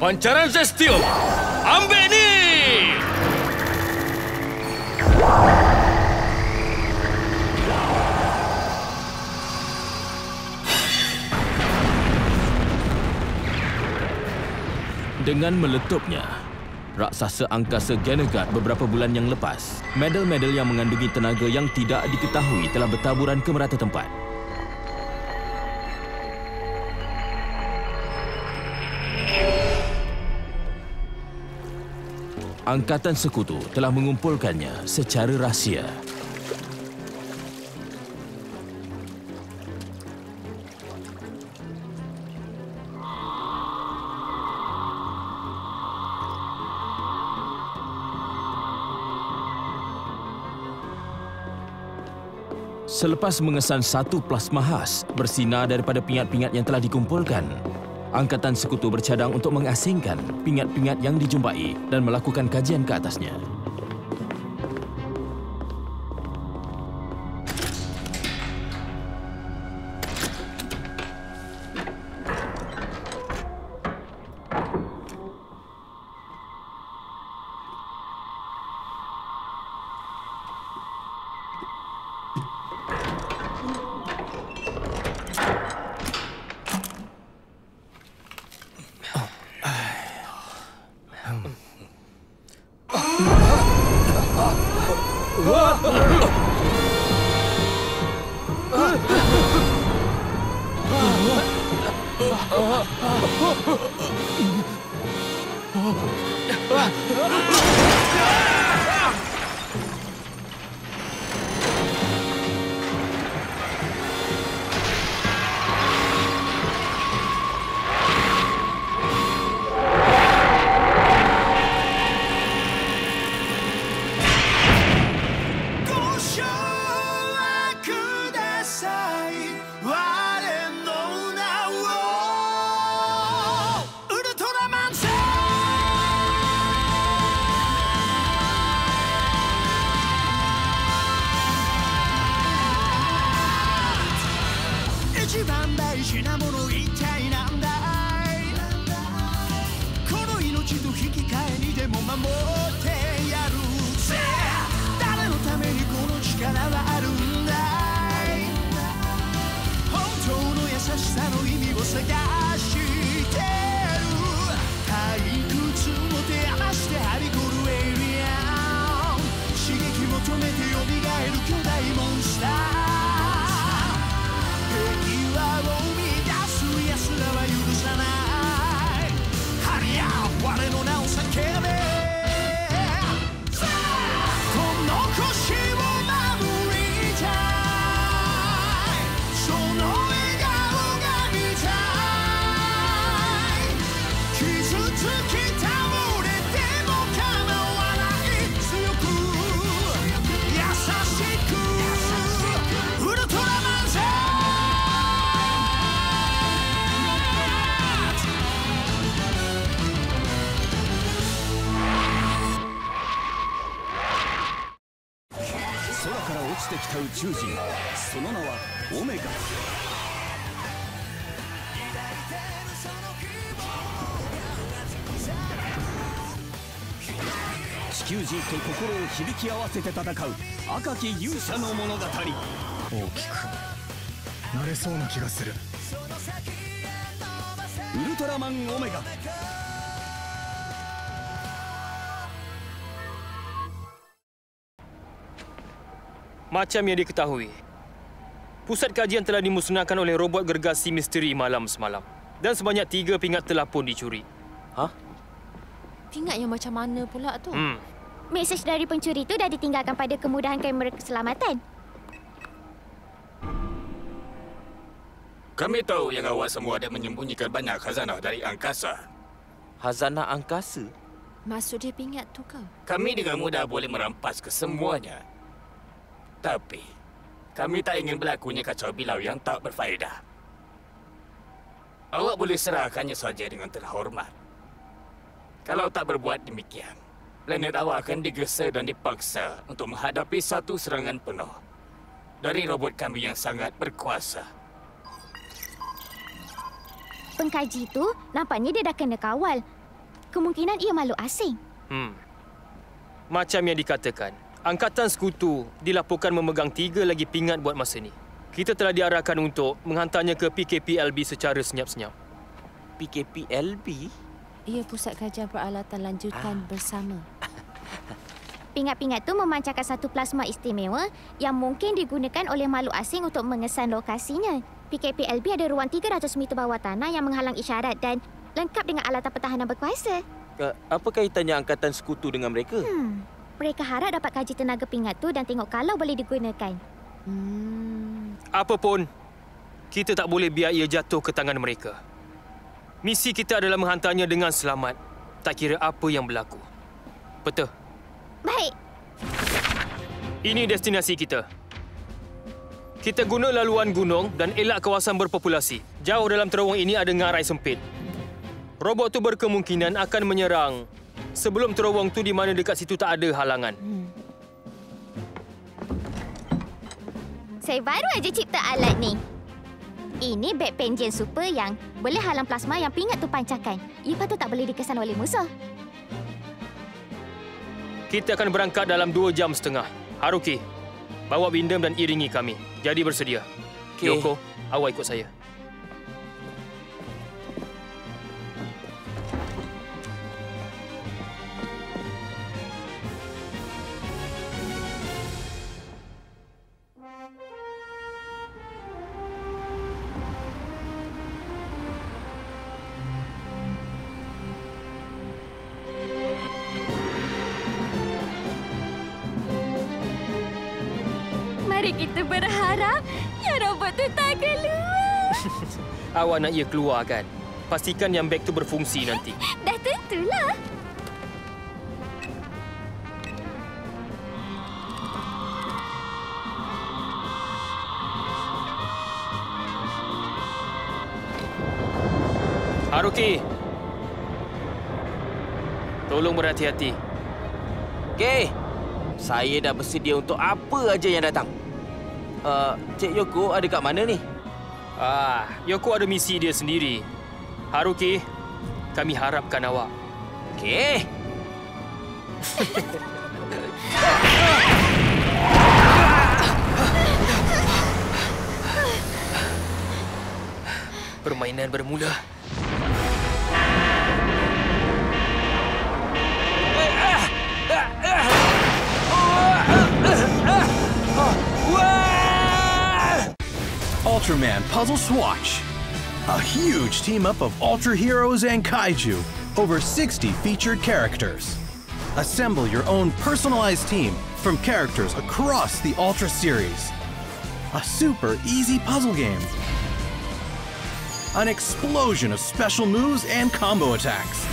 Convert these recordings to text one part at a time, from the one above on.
Pancaran Zestium. Ambil ni! Dengan meletupnya raksasa angkasa Genegard beberapa bulan yang lepas, medal-medal yang mengandungi tenaga yang tidak diketahui telah bertaburan ke merata tempat. Angkatan Sekutu telah mengumpulkannya secara rahsia. Selepas mengesan satu plasma khas bersinar daripada pingat-pingat yang telah dikumpulkan, Angkatan Sekutu bercadang untuk mengasingkan pingat-pingat yang dijumpai dan melakukan kajian ke atasnya. Macam yang diketahui, pusat kajian telah dimusnahkan oleh robot gergasi misteri malam semalam. Dan sebanyak 3 pingat telah pun dicuri. Hah? Pingat yang macam mana pula tu? Mesej dari pencuri itu dah ditinggalkan pada kemudahan kamera keselamatan. Kami tahu yang awak semua ada menyembunyikan banyak khazanah dari angkasa. Khazanah angkasa? Maksud dia pingat tu kau? Kami dengan mudah boleh merampas kesemuanya. Tapi, kami tak ingin berlakunya kacau bilau yang tak berfaedah. Awak boleh serahkannya saja dengan terhormat. Kalau tak berbuat demikian, planet awak akan digesa dan dipaksa untuk menghadapi satu serangan penuh dari robot kami yang sangat berkuasa. Pengkaji itu nampaknya dia dah kena kawal. kemungkinan ia makhluk asing. Macam yang dikatakan, Angkatan Sekutu dilaporkan memegang 3 lagi pingat buat masa ni. Kita telah diarahkan untuk menghantarnya ke PKPLB secara senyap-senyap. PKPLB? Ia Pusat Kajian Peralatan Lanjutan Bersama. Pingat-pingat tu memancarkan satu plasma istimewa yang mungkin digunakan oleh makhluk asing untuk mengesan lokasinya. PKPLB ada ruang 300 meter bawah tanah yang menghalang isyarat dan lengkap dengan alatan pertahanan berkuasa. Apa kaitannya Angkatan Sekutu dengan mereka? Mereka harap dapat kaji tenaga pingat tu dan tengok kalau boleh digunakan. Apa pun, kita tak boleh biar ia jatuh ke tangan mereka. Misi kita adalah menghantarnya dengan selamat, tak kira apa yang berlaku. Betul? Baik. Ini destinasi kita. Kita guna laluan gunung dan elak kawasan berpopulasi. Jauh dalam terowong ini ada ngarai sempit. Robot tu berkemungkinan akan menyerang sebelum terowong tu di mana dekat situ tak ada halangan. Saya baru aja cipta alat ni. Ini backpengen super yang boleh halang plasma yang pingat tu pancarkan. Ia patut tak boleh dikesan oleh musuh. Kita akan berangkat dalam 2 jam setengah. Haruki, bawa Windham dan iringi kami. Jadi bersedia. Okey. Yoko, awak ikut saya. Mari kita berharap yang robot tu tak keluar. Awak nak ia keluar kan? Pastikan yang beg tu berfungsi nanti. Dah tentulah. Haruki, tolong berhati-hati. Okey. Saya dah bersedia untuk apa aja yang datang. Cik Yoko ada kat mana ni? Yoko ada misi dia sendiri. Haruki, kami harapkan awak. Okey. Permainan bermula. Ultraman Puzzle Swatch. A huge team-up of Ultra Heroes and Kaiju. Over 60 featured characters. Assemble your own personalized team from characters across the Ultra series. A super easy puzzle game. An explosion of special moves and combo attacks.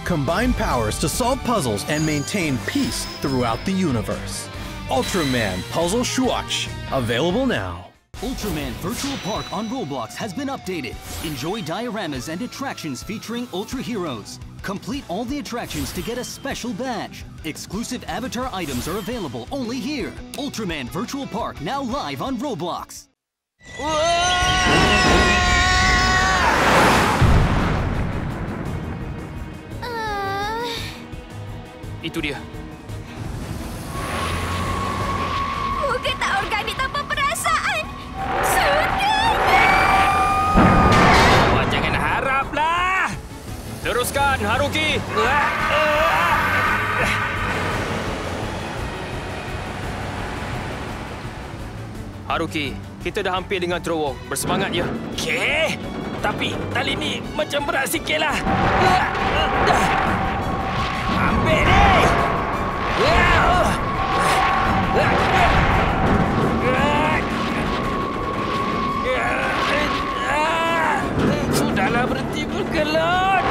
Combine powers to solve puzzles and maintain peace throughout the universe. Ultraman Puzzle Swatch. Available now. Ultraman Virtual Park on Roblox has been updated. Enjoy dioramas and attractions featuring Ultra Heroes. Complete all the attractions to get a special badge. Exclusive avatar items are available only here. Ultraman Virtual Park now live on Roblox. Itu dia. Muka tak organik tanpa perasaan. Sudah. Awak jangan haraplah. Teruskan, Haruki. Haruki, kita dah hampir dengan terowong. Bersemangat ya. Okey. Tapi tali ni macam berat sikitlah. Ambil ni. Sudahlah, berhenti berkelot.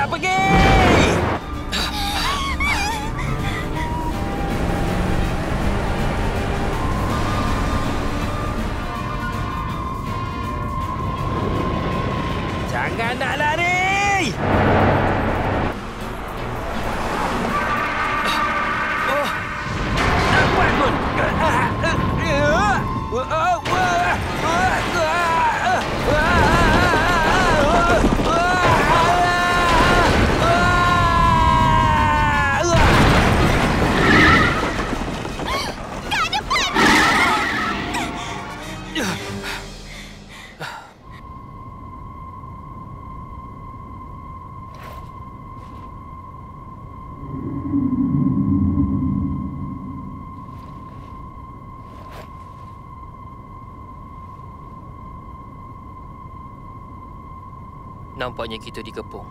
Nak pergi! Jangan nak lari! Oh, tak kuat pun. Nampaknya kita dikepung.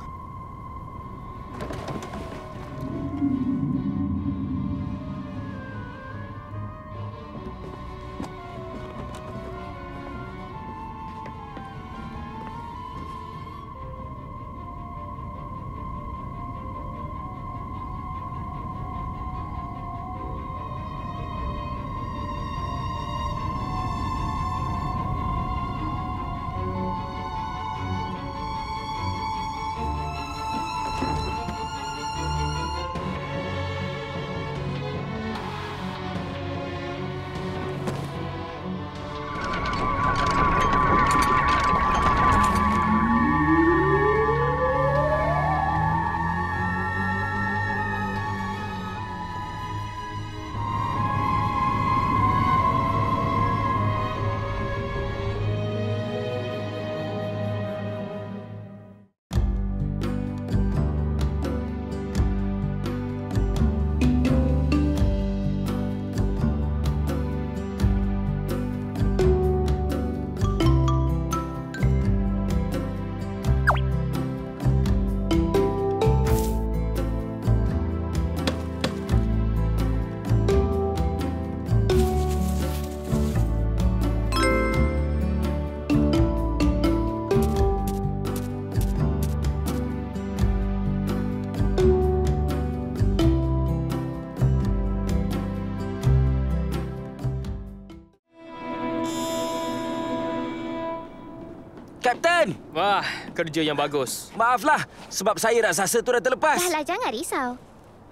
Kapten! Wah, kerja yang bagus. Maaflah, sebab saya raksasa tu dah terlepas. Dahlah, jangan risau.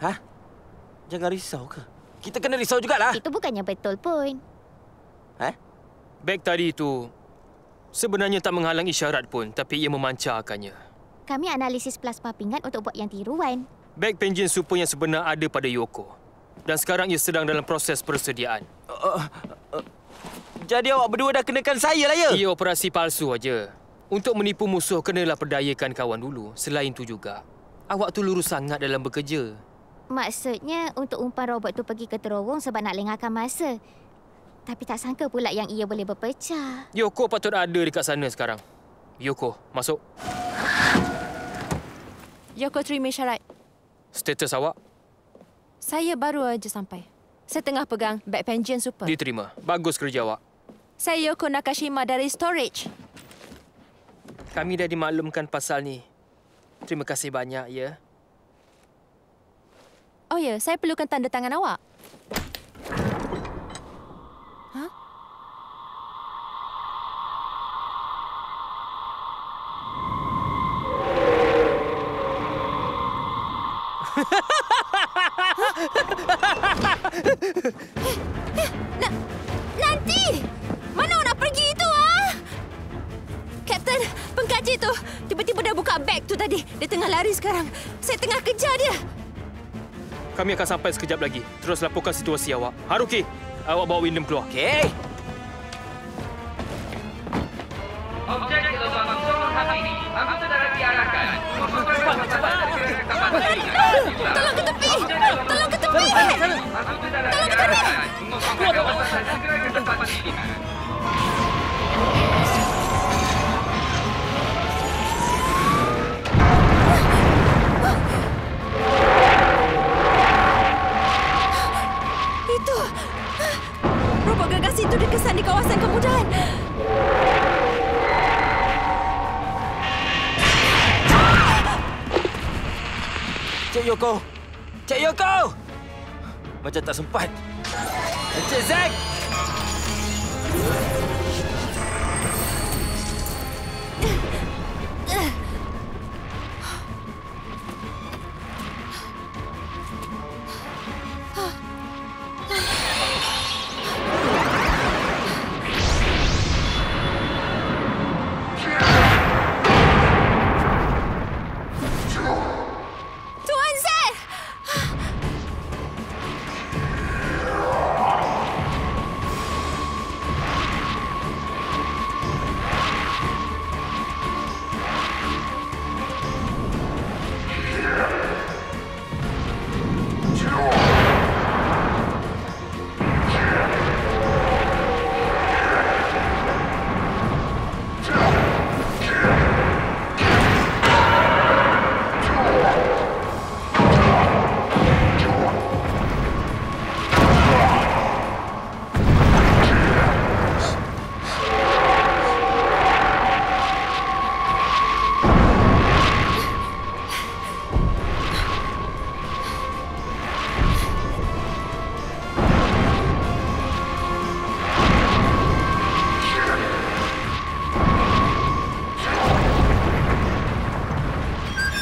Hah? Jangan risau ke? Kita kena risau jugalah. Itu bukannya betul pun. Hah? Beg tadi itu sebenarnya tak menghalang isyarat pun, tapi ia memancarkannya. Kami analisis plasma pinggan untuk buat yang tiruan. Beg penjin super yang sebenar ada pada Yoko. Dan sekarang ia sedang dalam proses persediaan. Jadi awak berdua dah kenakan saya lah ya? Ia operasi palsu aja. Untuk menipu musuh, kenalah perdayakan kawan dulu. Selain tu juga, awak tu lurus sangat dalam bekerja. Maksudnya untuk umpan robot tu pergi ke terowong sebab nak lengahkan masa. Tapi tak sangka pula yang ia boleh berpecah. Yoko patut ada dekat sana sekarang. Yoko, masuk. Yoko terima syarat. Status awak? Saya baru aja sampai. Saya tengah pegang beg pension super. Diterima. Bagus kerja awak. Saya Yoko Nakashima dari Storage. Kami dah dimaklumkan pasal ni. Terima kasih banyak, ya. Oh ya, saya perlukan tanda tangan awak. Hah? Nanti! Mana awak nak pergi itu, ah? Kapten, pengkaji tu tiba-tiba dah buka beg tu tadi. Dia tengah lari sekarang. Saya tengah kejar dia. Kami akan sampai sekejap lagi. Terus laporkan situasi awak. Haruki, awak bawa Windham keluar. Okey. Objek gelombang sokong hari ini akan saudara diarahkan. Tolong ke tepi! Tolong ke tepi! Tolong ke kanan! Kawasan segera ke tempat ini. Itu! Robot gagas itu dikesan di kawasan kemudahan. Cik Yoko! Cik Yoko! Macam tak sempat. Encik Zack! Tuan Zack!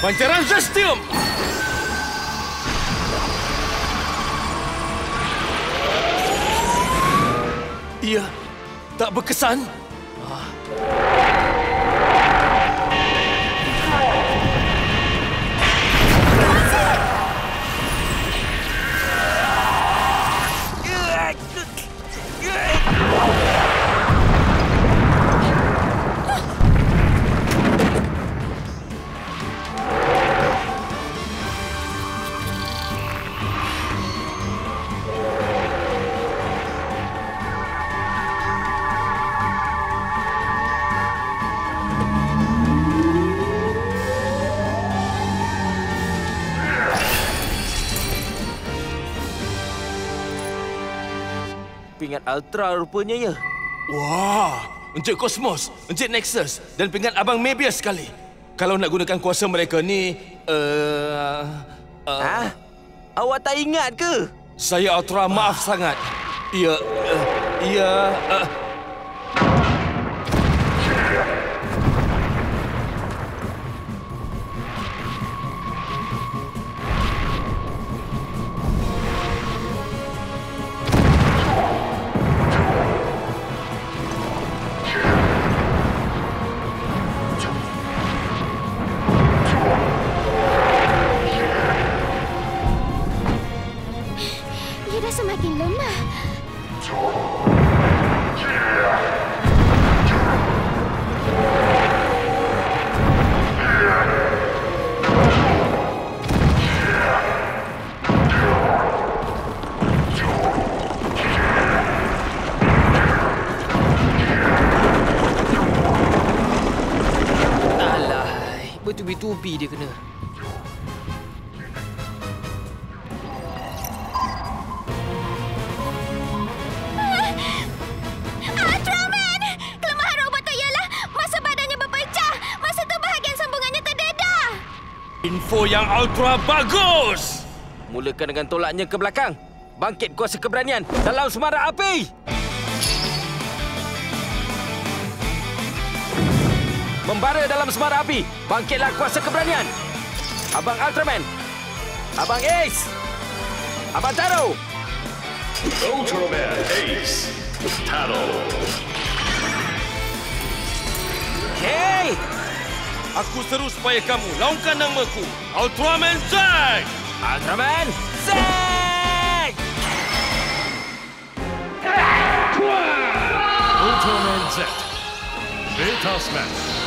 Pancaran Zestium! Ia tak berkesan. Pingat Ultra rupanya ya. Wah, Encik Cosmos, Encik Nexus dan pingat Abang Mebius sekali. Kalau nak gunakan kuasa mereka ni, Awak tak ingat ke? saya Ultra maaf sangat. Ia dah semakin lemah. Alai, bertubi-tubi dia kena. Ultraman! Kelemahan robot tu ialah masa badannya berpecah. Masa tu bahagian sambungannya terdedah. Info yang ultra bagus! Mulakan dengan tolaknya ke belakang. Bangkit kuasa keberanian dalam semara api. Membara dalam semara api. Bangkitlah kuasa keberanian. Abang Ultraman. Abang Ace. Abang Taro. Ultraman Ace. Taro. Hey! Aku seru supaya kamu laungkan namaku, Ultraman Zack! Ultraman Zack! Ultraman Z. Beta Smash.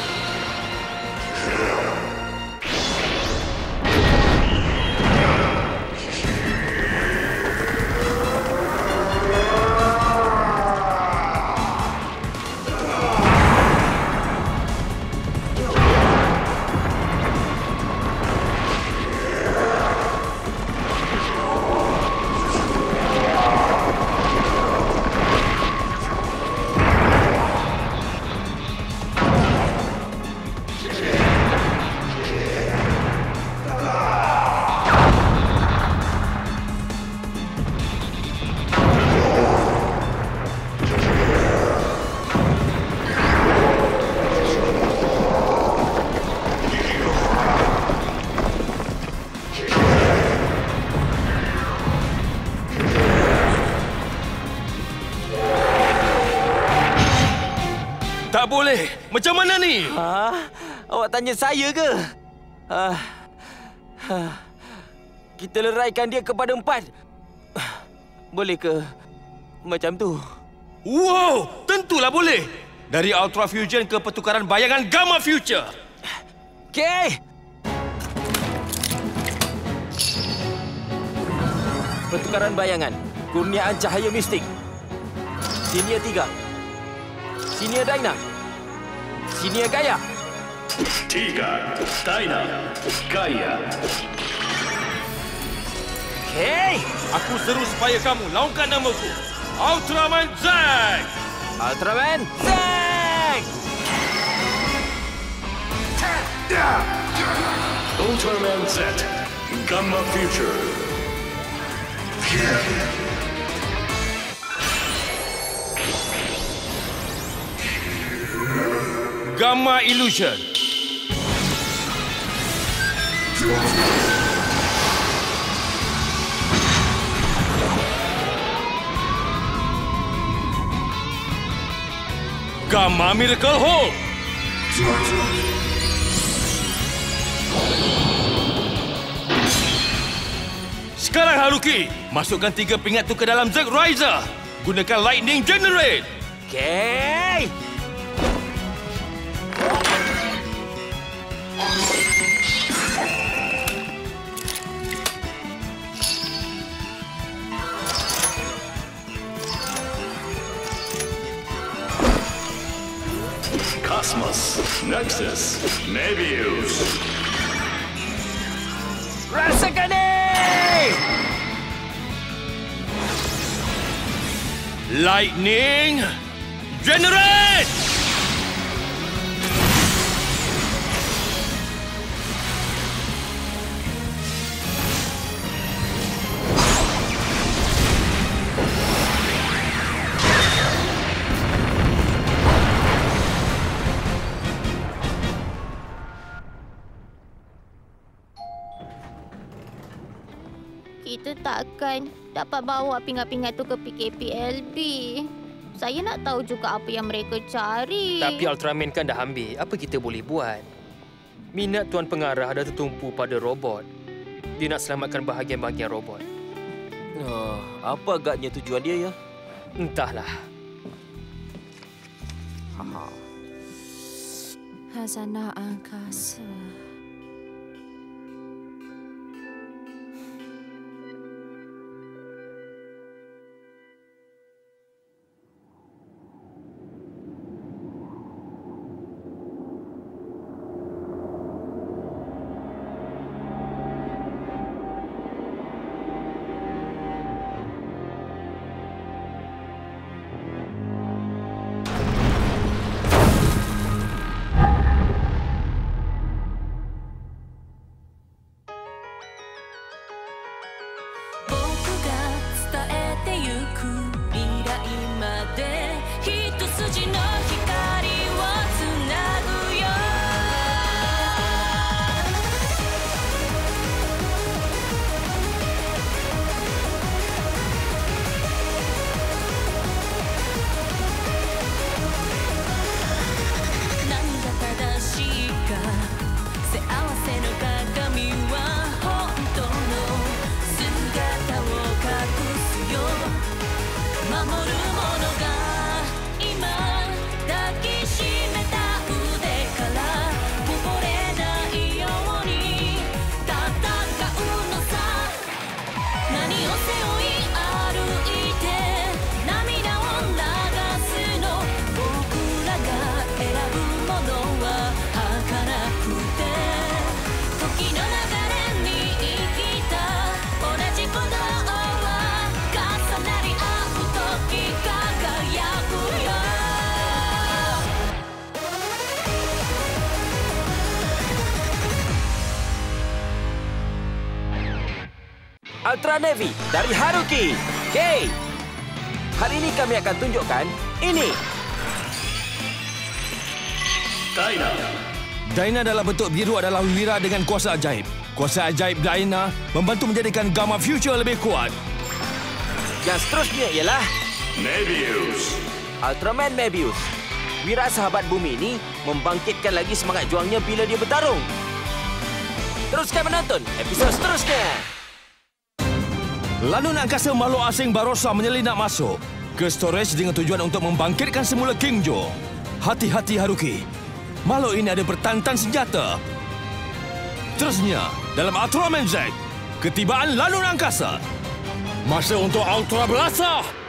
boleh? Macam mana ni? Awak tanya saya ke? Kita leraikan dia kepada 4. Boleh ke? Macam tu. Wow, tentulah boleh. Dari Ultra Fusion ke pertukaran bayangan Gamma Future. Okey. Pertukaran bayangan. Kurniaan cahaya mistik. Senior 3. Senior Dyna. Senior Gaia. 3. Dyna. Gaia. Okey. Aku seru supaya kamu laungkan namaku. Ultraman Zack! Ultraman Zack! Ultraman Z. Gamma Future. Gamma Illusion. Gamma Miracle Hold. Sekarang Haruki, masukkan 3 pingat tu ke dalam Zack Riser. Gunakan Lightning Generate. Okey. Cosmos. Nexus. Mebius. Rasakan ni! Lightning Generate! Kita takkan dapat bawa pingat-pingat tu ke PKPLB. Saya nak tahu juga apa yang mereka cari. Tapi Ultraman kan dah ambil. Apa kita boleh buat? Minat Tuan Pengarah dah tertumpu pada robot. Dia nak selamatkan bahagian-bahagian robot. Apa agaknya tujuan dia ya? Entahlah. Khazanah angkasa. Ultra Navy dari Haruki. Okey. Hari ini kami akan tunjukkan ini. Dyna. Dyna dalam bentuk biru adalah wira dengan kuasa ajaib. Kuasa ajaib Dyna membantu menjadikan Gamma Future lebih kuat. Yang seterusnya ialah Mebius. Ultraman Mebius. Wira sahabat bumi ini membangkitkan lagi semangat juangnya bila dia bertarung. Teruskan menonton episod seterusnya. Lanun angkasa makhluk asing Barossa menyelinap masuk ke storage dengan tujuan untuk membangkitkan semula King Joe. Hati-hati Haruki. Makhluk ini ada bertantan senjata. Terusnya, dalam Ultraman Z, ketibaan lanun angkasa. Masa untuk Ultra Blasta!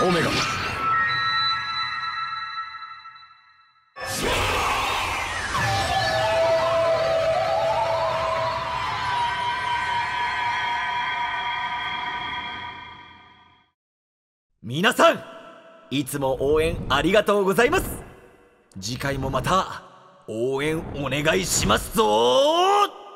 Omega. Minasan, いつも応援ありがとうございます。次回もまた応援お願いしますぞ。